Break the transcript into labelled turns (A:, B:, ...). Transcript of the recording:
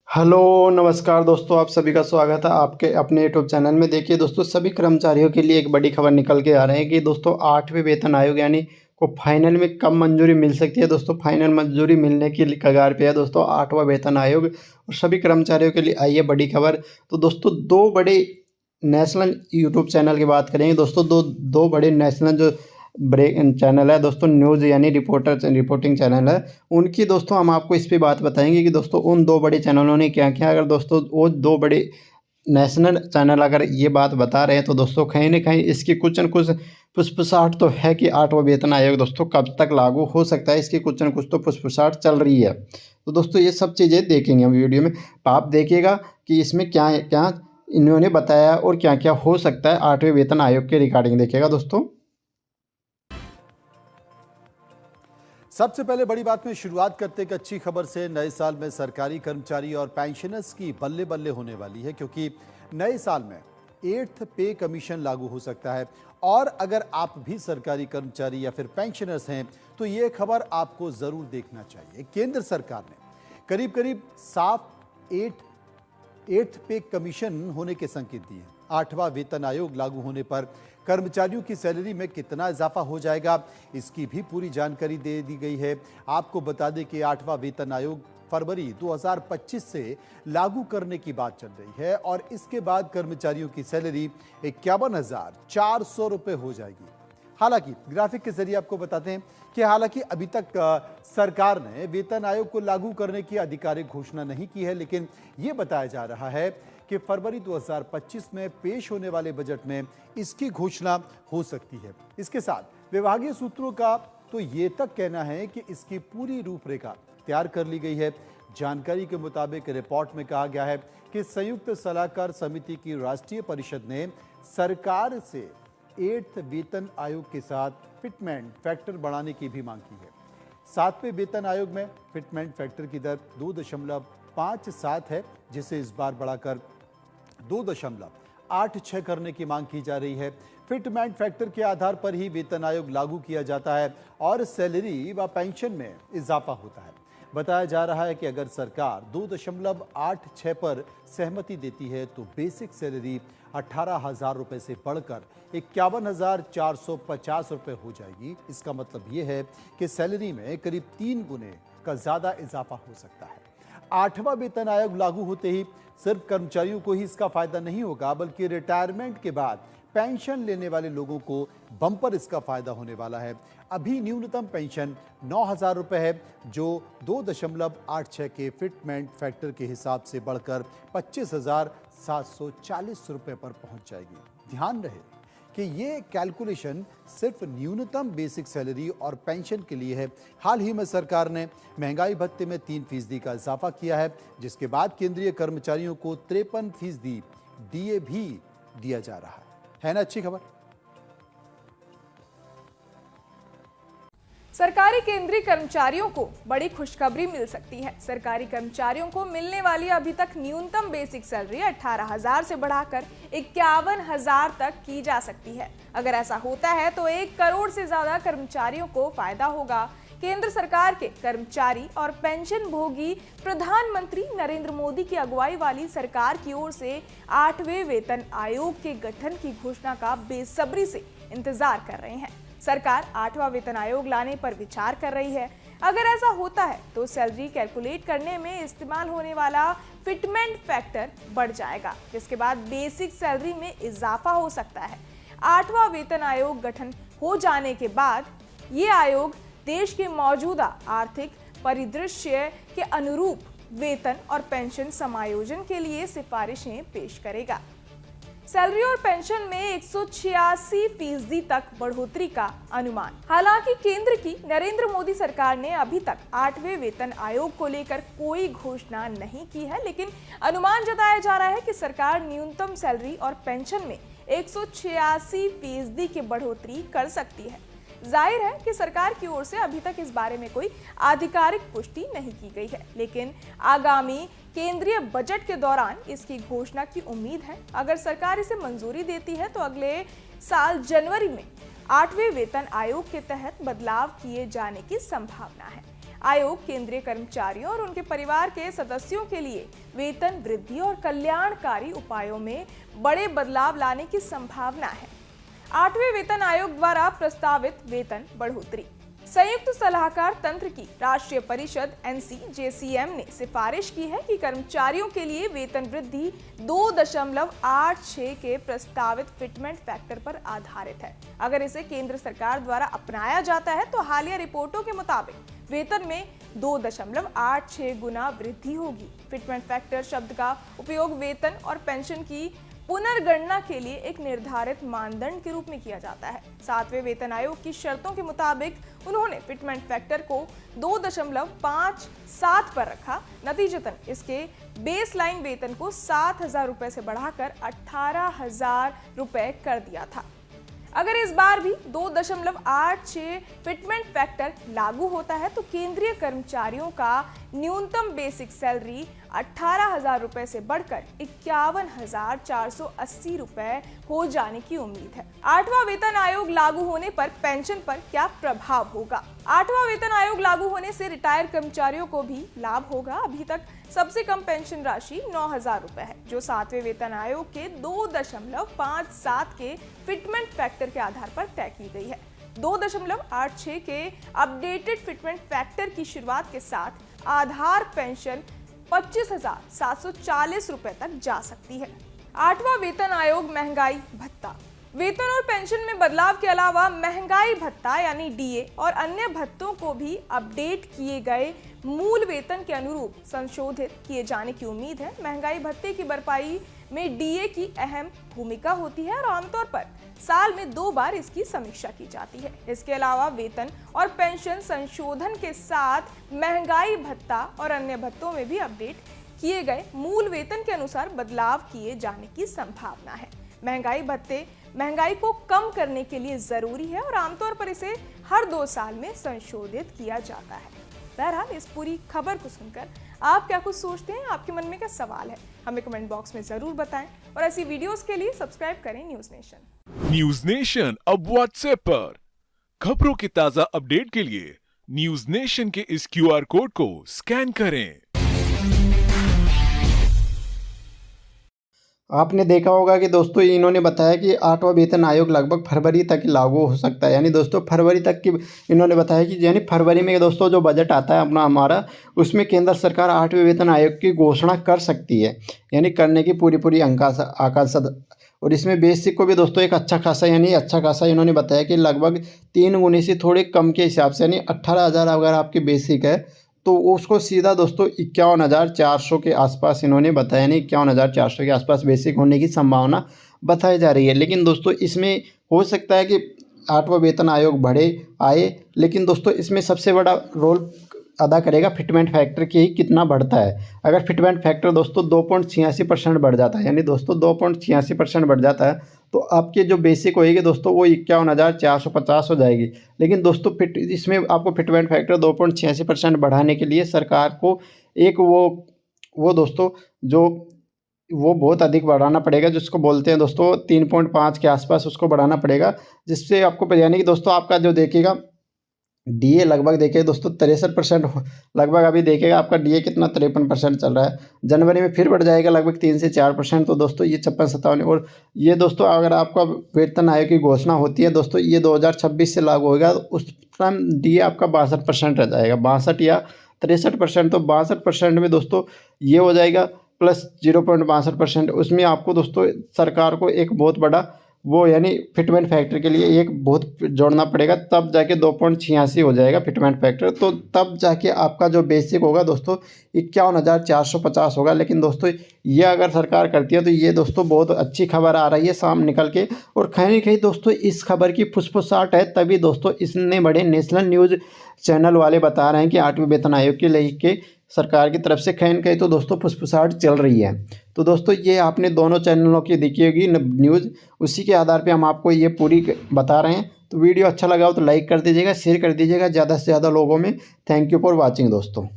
A: Hello, नमस्कार दोस्तों, आप सभी का स्वागत है आपके अपने यूट्यूब चैनल में। देखिए दोस्तों, सभी कर्मचारियों के लिए एक बड़ी खबर निकल के आ रहे हैं कि दोस्तों 8वें वेतन आयोग यानी को फाइनल में कब मंजूरी मिल सकती है। दोस्तों फाइनल मंजूरी मिलने की कगार पे है दोस्तों 8वां वेतन आयोग, और सभी कर्मचारियों के लिए आई है बड़ी खबर। तो दोस्तों दो बड़े नेशनल यूट्यूब चैनल की बात करेंगे दोस्तों, दो दो बड़े नेशनल जो ब्रेक चैनल है दोस्तों, न्यूज़ यानी रिपोर्टिंग चैनल है, उनकी दोस्तों हम आपको इस पे बात बताएंगे कि दोस्तों उन दो बड़े चैनलों ने क्या किया। अगर दोस्तों वो दो बड़े नेशनल चैनल अगर ये बात बता रहे हैं तो दोस्तों कहीं ना कहीं इसकी कुछ न कुछ फुसफुसाहट तो है कि 8वां वेतन आयोग दोस्तों कब तक लागू हो सकता है। इसकी कुछ न कुछ तो फुसफुसाहट चल रही है। तो दोस्तों ये सब चीज़ें देखेंगे हम वीडियो में। आप देखिएगा कि इसमें क्या क्या इन्होंने बताया और क्या क्या हो सकता है 8वें वेतन आयोग के रिगार्डिंग, देखिएगा दोस्तों।
B: सबसे पहले बड़ी बात में शुरुआत करते एक अच्छी खबर से। नए साल में सरकारी कर्मचारी और पेंशनर्स की बल्ले बल्ले होने वाली है, क्योंकि नए साल में 8th पे कमीशन लागू हो सकता है। और अगर आप भी सरकारी कर्मचारी या फिर पेंशनर्स हैं तो ये खबर आपको जरूर देखना चाहिए। केंद्र सरकार ने करीब करीब साफ 8th पे कमीशन होने के संकेत दिए। 8वां वेतन आयोग लागू होने पर कर्मचारियों की सैलरी में कितना इजाफा हो जाएगा, इसकी भी पूरी जानकारी दे दी गई है। आपको बता दें कि 8वां वेतन आयोग फरवरी 2025 से लागू करने की बात चल रही है, और इसके बाद कर्मचारियों की सैलरी 51,400 रुपए हो जाएगी। हालांकि ग्राफिक के जरिए आपको बताते हैं कि हालांकि अभी तक सरकार ने वेतन आयोग को लागू करने की आधिकारिक घोषणा नहीं की है, लेकिन यह बताया जा रहा है कि फरवरी 2025 में पेश होने वाले बजट में इसकी घोषणा हो सकती है। इसके साथ विभागीय सूत्रों का तो ये तक कहना है कि इसकी पूरी रूपरेखा तैयार कर ली गई है। जानकारी के मुताबिक रिपोर्ट में कहा गया है कि संयुक्त सलाहकार समिति की राष्ट्रीय परिषद ने सरकार से 8th वेतन आयोग के साथ फिटमेंट फैक्टर बढ़ाने की भी मांग की है। 7वें वेतन आयोग में फिटमेंट फैक्टर की दर 2.57 है, जिसे इस बार बढ़ाकर 2.86 करने की मांग की जा रही है। फिटमेंट फैक्टर के आधार पर ही वेतन आयोग लागू किया जाता है और सैलरी व पेंशन में इजाफा होता है। बताया जा रहा है कि अगर सरकार 2.86 पर सहमति देती है तो बेसिक सैलरी 18,000 रुपए से बढ़कर 51,450 रुपए हो जाएगी। इसका मतलब यह है कि सैलरी में करीब 3 गुने का ज्यादा इजाफा हो सकता है। 8वां वेतन आयोग लागू होते ही सिर्फ कर्मचारियों को ही इसका फायदा नहीं होगा, बल्कि रिटायरमेंट के बाद पेंशन लेने वाले लोगों को बम्पर इसका फायदा होने वाला है। अभी न्यूनतम पेंशन 9,000 रुपए है, जो 2.86 के फिटमेंट फैक्टर के हिसाब से बढ़कर 25,740 रुपए पर पहुंच जाएगी। ध्यान रहे कि ये कैलकुलेशन सिर्फ न्यूनतम बेसिक सैलरी और पेंशन के लिए है। हाल ही में सरकार ने महंगाई भत्ते में 3% का इजाफा किया है, जिसके बाद केंद्रीय कर्मचारियों को 53% डीए भी दिया जा रहा है ना। अच्छी खबर।
C: सरकारी केंद्रीय कर्मचारियों को बड़ी खुशखबरी मिल सकती है। सरकारी कर्मचारियों को मिलने वाली अभी तक न्यूनतम बेसिक सैलरी 18,000 से बढ़ाकर 51,000 तक की जा सकती है। अगर ऐसा होता है तो 1 करोड़ से ज्यादा कर्मचारियों को फायदा होगा। केंद्र सरकार के कर्मचारी और पेंशन भोगी प्रधानमंत्री नरेंद्र मोदी की अगुवाई वाली सरकार की ओर से 8वें वेतन आयोग के गठन की घोषणा का बेसब्री से इंतजार कर रहे हैं। सरकार 8वां वेतन आयोग लाने पर विचार कर रही है। अगर ऐसा होता है तो सैलरी कैलकुलेट करने में इस्तेमाल होने वाला फिटमेंट फैक्टर बढ़ जाएगा, जिसके बाद बेसिक सैलरी में इजाफा हो सकता है। 8वां वेतन आयोग गठन हो जाने के बाद ये आयोग देश के मौजूदा आर्थिक परिदृश्य के अनुरूप वेतन और पेंशन समायोजन के लिए सिफारिशें पेश करेगा। सैलरी और पेंशन में 186% तक बढ़ोतरी का अनुमान। हालांकि केंद्र की नरेंद्र मोदी सरकार ने अभी तक 8वें वेतन आयोग को लेकर कोई घोषणा नहीं की है, लेकिन अनुमान जताया जा रहा है कि सरकार न्यूनतम सैलरी और पेंशन में 186% की बढ़ोतरी कर सकती है। जाहिर है कि सरकार की ओर से अभी तक इस बारे में कोई आधिकारिक पुष्टि नहीं की गई है, लेकिन आगामी केंद्रीय बजट के दौरान इसकी घोषणा की उम्मीद है। अगर सरकार इसे मंजूरी देती है तो अगले साल जनवरी में 8वें वेतन आयोग के तहत बदलाव किए जाने की संभावना है। आयोग केंद्रीय कर्मचारियों और उनके परिवार के सदस्यों के लिए वेतन वृद्धि और कल्याणकारी उपायों में बड़े बदलाव लाने की संभावना है। 8वें वेतन आयोग द्वारा प्रस्तावित वेतन बढ़ोतरी। संयुक्त सलाहकार तंत्र की राष्ट्रीय परिषद NCJCM ने सिफारिश की है कि कर्मचारियों के लिए वेतन वृद्धि 2.86 के प्रस्तावित फिटमेंट फैक्टर पर आधारित है। अगर इसे केंद्र सरकार द्वारा अपनाया जाता है तो हालिया रिपोर्टों के मुताबिक वेतन में 2.86 गुना वृद्धि होगी। फिटमेंट फैक्टर शब्द का उपयोग वेतन और पेंशन की पुनर्गणना के लिए एक निर्धारित मानदंड के रूप में किया जाता है। 7वें वेतन आयोग की शर्तों के मुताबिक उन्होंने फिटमेंट फैक्टर को 2.57 पर रखा। नतीजतन इसके बेसलाइन वेतन को 7,000 रुपए से बढ़ाकर 18,000 रुपए कर दिया था। अगर इस बार भी 2.86 फिटमेंट फैक्टर लागू होता है तो केंद्रीय कर्मचारियों का न्यूनतम बेसिक सैलरी 18,000 रुपए से बढ़कर 51,480 रुपए हो जाने की उम्मीद है। 8वां वेतन आयोग लागू होने पर पेंशन पर क्या प्रभाव होगा? 8वां वेतन आयोग लागू होने से रिटायर कर्मचारियों को भी लाभ होगा। अभी तक सबसे कम पेंशन राशि 9,000 रुपए है, जो 7वें वेतन आयोग के 2.57 के फिटमेंट फैक्टर के आधार पर तय की गई है। 2.86 के अपडेटेड फिटमेंट फैक्टर की शुरुआत के साथ आधार पेंशन 25,740 रुपए तक जा सकती है। 8वां वेतन आयोग महंगाई भत्ता। वेतन और पेंशन में बदलाव के अलावा महंगाई भत्ता यानी DA और अन्य भत्तों को भी अपडेट किए गए मूल वेतन के अनुरूप संशोधित किए जाने की उम्मीद है। महंगाई भत्ते की भरपाई में DA की अहम भूमिका होती है और आमतौर पर साल में 2 बार इसकी समीक्षा की जाती है। इसके अलावा वेतन और पेंशन संशोधन के साथ महंगाई भत्ता और अन्य भत्तों में भी अपडेट किए गए मूल वेतन के अनुसार बदलाव किए जाने की संभावना है। महंगाई भत्ते महंगाई को कम करने के लिए जरूरी है और आमतौर पर इसे हर 2 साल में संशोधित किया जाता है। बहरहाल इस पूरी खबर को सुनकर आप क्या कुछ सोचते हैं? आपके मन में क्या सवाल है? हमें कमेंट बॉक्स में जरूर बताएं और ऐसी वीडियोस के लिए सब्सक्राइब करें न्यूज नेशन।
D: न्यूज नेशन अब व्हाट्सएप पर खबरों की ताजा अपडेट के लिए न्यूज नेशन के इस QR कोड को स्कैन करें।
A: आपने देखा होगा कि दोस्तों इन्होंने बताया कि 8वां वेतन आयोग लगभग फरवरी तक लागू हो सकता है। यानी दोस्तों फरवरी तक की इन्होंने बताया कि यानी फरवरी में दोस्तों जो बजट आता है अपना हमारा, उसमें केंद्र सरकार 8वें वेतन आयोग की घोषणा कर सकती है, यानी करने की पूरी आकांक्षा। और इसमें बेसिक को भी दोस्तों एक अच्छा खासा इन्होंने बताया कि लगभग 3 गुने से थोड़े कम के हिसाब से, यानी 18,000 अगर आपकी बेसिक है तो उसको सीधा दोस्तों 51,400 के आसपास इन्होंने बताया, नहीं 51,400 के आसपास बेसिक होने की संभावना बताई जा रही है। लेकिन दोस्तों इसमें हो सकता है कि 8वां वेतन आयोग आए, लेकिन दोस्तों इसमें सबसे बड़ा रोल अदा करेगा फिटमेंट फैक्टर की ही कितना बढ़ता है। अगर फिटमेंट फैक्टर दोस्तों 2.86% बढ़ जाता है, यानी दोस्तों 2.86% बढ़ जाता है तो आपकी जो बेसिक होएगी दोस्तों वो 51,450 हो जाएगी। लेकिन दोस्तों इसमें आपको फिटमेंट फैक्टर 2.86% बढ़ाने के लिए सरकार को एक वो दोस्तों जो वो बहुत अधिक बढ़ाना पड़ेगा, जिसको बोलते हैं दोस्तों 3.5 के आसपास उसको बढ़ाना पड़ेगा, जिससे आपको यानी कि दोस्तों आपका जो देखेगा DA लगभग देखिए दोस्तों 63% लगभग अभी देखेगा आपका DA कितना 53% चल रहा है। जनवरी में फिर बढ़ जाएगा लगभग 3 से 4%। तो दोस्तों ये 56-57 और ये दोस्तों अगर आपका वेतन आयोग की घोषणा होती है दोस्तों ये 2026 से लागू होगा, तो उस टाइम DA आपका 62% रह जाएगा, 62 या 63%। तो 62% में दोस्तों ये हो जाएगा प्लस 0.62%। उसमें आपको दोस्तों सरकार को एक बहुत बड़ा वो यानी फिटमेंट फैक्टर के लिए एक बहुत जोड़ना पड़ेगा, तब जाके 2.86 हो जाएगा फिटमेंट फैक्टर। तो तब जाके आपका जो बेसिक होगा दोस्तों 51,450 होगा। लेकिन दोस्तों ये अगर सरकार करती है तो ये दोस्तों बहुत अच्छी खबर आ रही है शाम निकल के, और कहीं ना कहीं दोस्तों इस खबर की फुसफुसाहट है, तभी दोस्तों इतने बड़े नेशनल न्यूज़ चैनल वाले बता रहे हैं कि 8वें वेतन आयोग के लेके सरकार की तरफ से कहीं न कहीं तो दोस्तों फुसफुसाहट चल रही है। तो दोस्तों ये आपने दोनों चैनलों की देखी होगी न्यूज़, उसी के आधार पे हम आपको ये पूरी बता रहे हैं। तो वीडियो अच्छा लगा हो तो लाइक कर दीजिएगा, शेयर कर दीजिएगा ज़्यादा से ज़्यादा लोगों में। थैंक यू फॉर वॉचिंग दोस्तों।